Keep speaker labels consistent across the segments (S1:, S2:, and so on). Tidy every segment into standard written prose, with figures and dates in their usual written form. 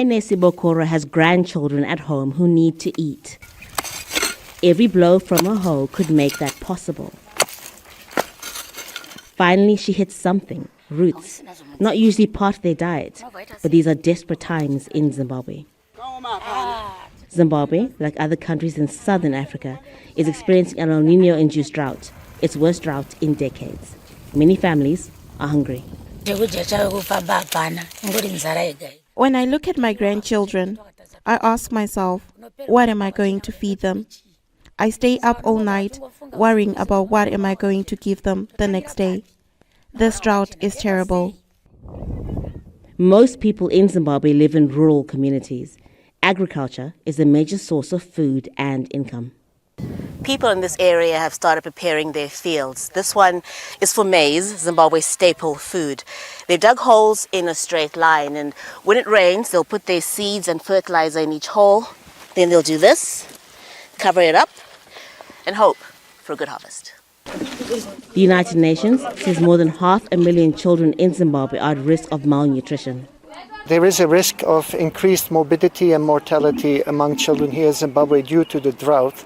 S1: Mainesi Bokoro has grandchildren at home who need to eat. Every blow from a hoe could make that possible. Finally, she hits something, roots, not usually part of their diet, but these are desperate times in Zimbabwe. Zimbabwe, like other countries in southern Africa, is experiencing an El-Nino induced drought, its worst drought in decades. Many families are hungry.
S2: When I look at my grandchildren, I ask myself, what am I going to feed them? I stay up all night worrying about what am I going to give them the next day. This drought is terrible.
S1: Most people in Zimbabwe live in rural communities. Agriculture is a major source of food and income. People in this area have started preparing their fields. This one is for maize, Zimbabwe's staple food. They dug holes in a straight line, and when it rains, they'll put their seeds and fertilizer in each hole. Then they'll do this, cover it up, and hope for a good harvest. The United Nations says more than 500,000 children in Zimbabwe are at risk of malnutrition.
S3: There is a risk of increased morbidity and mortality among children here in Zimbabwe due to the drought.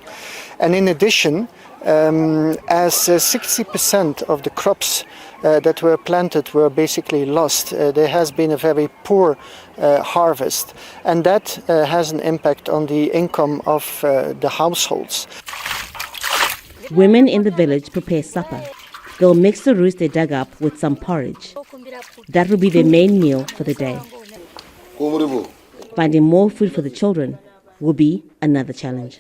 S3: And in addition, as 60% of the crops that were planted were basically lost, there has been a very poor harvest. And that has an impact on the income of the households.
S1: Women in the village prepare supper. They'll mix the roots they dug up with some porridge. That will be their main meal for the day. Finding more food for the children will be another challenge.